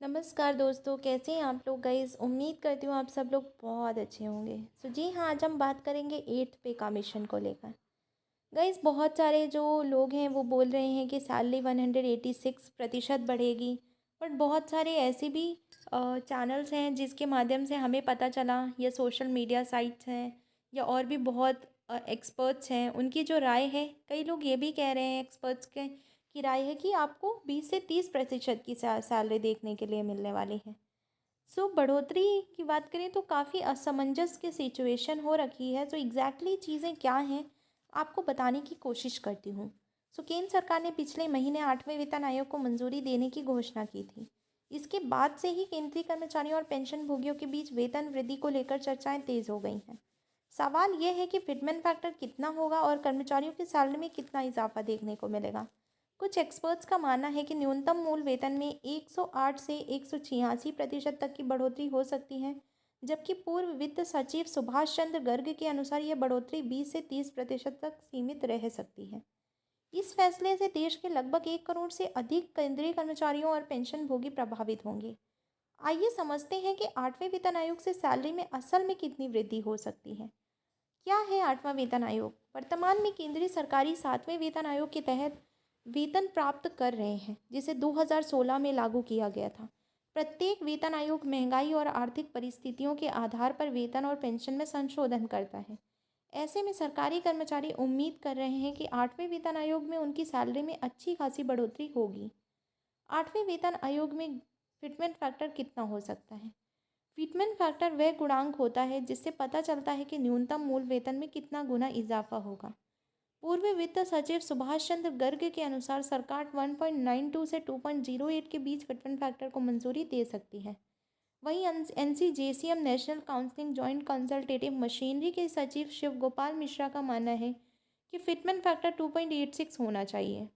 नमस्कार दोस्तों, कैसे हैं आप लोग। गाइस, उम्मीद करती हूँ आप सब लोग बहुत अच्छे होंगे। जी हाँ, आज हम बात करेंगे 8th पे कमीशन को लेकर। गाइस, बहुत सारे जो लोग हैं वो बोल रहे हैं कि सैलरी 186% बढ़ेगी। बट बहुत सारे ऐसे भी चैनल्स हैं जिसके माध्यम से हमें पता चला, या सोशल मीडिया साइट्स हैं, या और भी बहुत एक्सपर्ट्स हैं, उनकी जो राय है, कई लोग ये भी कह रहे हैं एक्सपर्ट्स के की राय है कि आपको 20 से 30% की सैलरी देखने के लिए मिलने वाली है। बढ़ोतरी की बात करें तो काफ़ी असमंजस की सिचुएशन हो रखी है। एग्जैक्टली चीज़ें क्या हैं, आपको बताने की कोशिश करती हूँ। केंद्र सरकार ने पिछले महीने 8वें वेतन आयोग को मंजूरी देने की घोषणा की थी। इसके बाद से ही केंद्रीय कर्मचारियों और पेंशन भोगियों के बीच वेतन वृद्धि को लेकर चर्चाएं तेज हो गई हैं। सवाल यह है कि फिटमेंट फैक्टर कितना होगा और कर्मचारियों की सैलरी में कितना इजाफा देखने को मिलेगा। कुछ एक्सपर्ट्स का मानना है कि न्यूनतम मूल वेतन में 108 से 186% तक की बढ़ोतरी हो सकती है, जबकि पूर्व वित्त सचिव सुभाष चंद्र गर्ग के अनुसार यह बढ़ोतरी 20 से 30% तक सीमित रह सकती है। इस फैसले से देश के लगभग 1 करोड़ से अधिक केंद्रीय कर्मचारियों और पेंशन भोगी प्रभावित होंगे। आइए समझते हैं कि 8वें वेतन आयोग से सैलरी में असल में कितनी वृद्धि हो सकती है। क्या है 8वां वेतन आयोग? वर्तमान में केंद्रीय सरकारी 7वें वेतन आयोग के तहत वेतन प्राप्त कर रहे हैं, जिसे 2016 में लागू किया गया था। प्रत्येक वेतन आयोग महंगाई और आर्थिक परिस्थितियों के आधार पर वेतन और पेंशन में संशोधन करता है। ऐसे में सरकारी कर्मचारी उम्मीद कर रहे हैं कि 8वें वेतन आयोग में उनकी सैलरी में अच्छी खासी बढ़ोतरी होगी। 8वें वेतन आयोग में फिटमेंट फैक्टर कितना हो सकता है? फिटमेंट फैक्टर वह गुणांक होता है जिससे पता चलता है कि न्यूनतम मूल वेतन में कितना गुना इजाफा होगा। पूर्व वित्त सचिव सुभाष चंद्र गर्ग के अनुसार सरकार 1.92 से 2.08 के बीच फिटमेंट फैक्टर को मंजूरी दे सकती है। वहीं NCJCM national counselling joint consultative machinery के सचिव शिव गोपाल मिश्रा का मानना है कि फिटमेंट फैक्टर 2.86 होना चाहिए।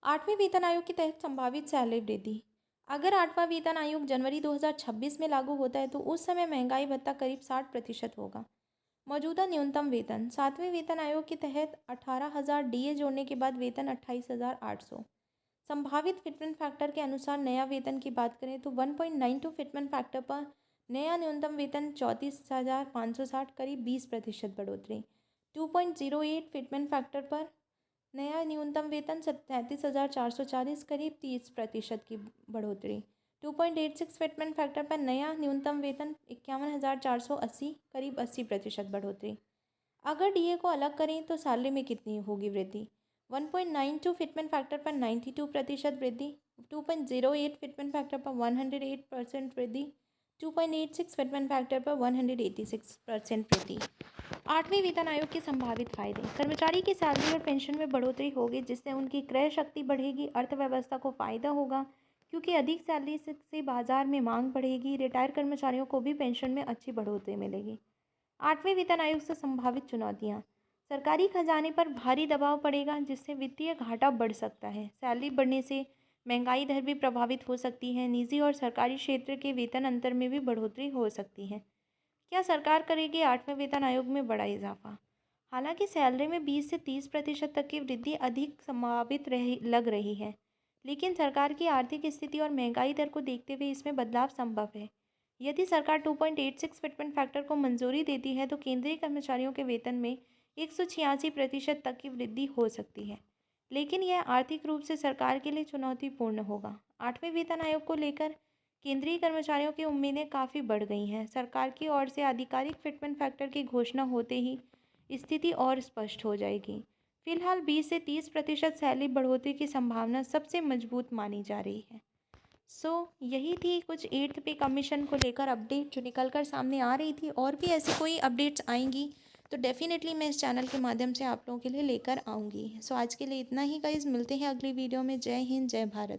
8वें वेतन आयोग के तहत संभावित सैलरी वृद्धि। अगर 8वां वेतन आयोग जनवरी 2026 में लागू होता है तो उस समय महंगाई भत्ता करीब 60% होगा। मौजूदा न्यूनतम वेतन 7वें वेतन आयोग के तहत 18,000 डीए जोड़ने के बाद वेतन 28,800। संभावित फिटमेंट फैक्टर के अनुसार नया वेतन की बात करें तो 1.92 फिटमेंट फैक्टर पर नया न्यूनतम वेतन 34,560, करीब 20% बढ़ोतरी। 2.08 फिटमेंट फैक्टर पर नया न्यूनतम वेतन 37,440, करीब 30% की बढ़ोतरी। 2.86 फिटमेंट फैक्टर पर नया न्यूनतम वेतन 51,480, करीब 80% बढ़ोतरी। अगर डीए को अलग करें तो सैलरी में कितनी होगी वृद्धि? 1.92 फिटमेंट फैक्टर पर 92% वृद्धि। 2.08 फिटमेंट फैक्टर पर 108% वृद्धि। 2.86 फिटमेंट फैक्टर पर 186% वृद्धि। 8वें वेतन आयोग के संभावित फायदे। कर्मचारी की सैलरी और पेंशन में बढ़ोतरी होगी, जिससे उनकी क्रय शक्ति बढ़ेगी। अर्थव्यवस्था को फायदा होगा क्योंकि अधिक सैलरी से बाजार में मांग बढ़ेगी। रिटायर कर्मचारियों को भी पेंशन में अच्छी बढ़ोतरी मिलेगी। 8वें वेतन आयोग से संभावित चुनौतियाँ। सरकारी खजाने पर भारी दबाव पड़ेगा, जिससे वित्तीय घाटा बढ़ सकता है। सैलरी बढ़ने से महंगाई दर भी प्रभावित हो सकती है। निजी और सरकारी क्षेत्र के वेतन अंतर में भी बढ़ोतरी हो सकती है। क्या सरकार करेगी 8वें वेतन आयोग में बड़ा इजाफा? हालांकि सैलरी में 20 से 30% तक की वृद्धि अधिक संभावित लग रही है, लेकिन सरकार की आर्थिक स्थिति और महंगाई दर को देखते हुए इसमें बदलाव संभव है। यदि सरकार 2.86 फिटमेंट फैक्टर को मंजूरी देती है तो केंद्रीय कर्मचारियों के वेतन में 186% तक की वृद्धि हो सकती है, लेकिन यह आर्थिक रूप से सरकार के लिए चुनौतीपूर्ण होगा। 8वें वेतन आयोग को लेकर केंद्रीय कर्मचारियों की उम्मीदें काफ़ी बढ़ गई हैं। सरकार की ओर से आधिकारिक फिटमेंट फैक्टर की घोषणा होते ही स्थिति और स्पष्ट हो जाएगी। फिलहाल 20 से 30% सैलरी बढ़ोतरी की संभावना सबसे मजबूत मानी जा रही है। यही थी कुछ 8th पे कमीशन को लेकर अपडेट जो निकल कर सामने आ रही थी। और भी ऐसी कोई अपडेट्स आएंगी तो डेफिनेटली मैं इस चैनल के माध्यम से आप लोगों के लिए लेकर आऊँगी। आज के लिए इतना ही गाइस, मिलते हैं अगली वीडियो में। जय हिंद, जय भारत।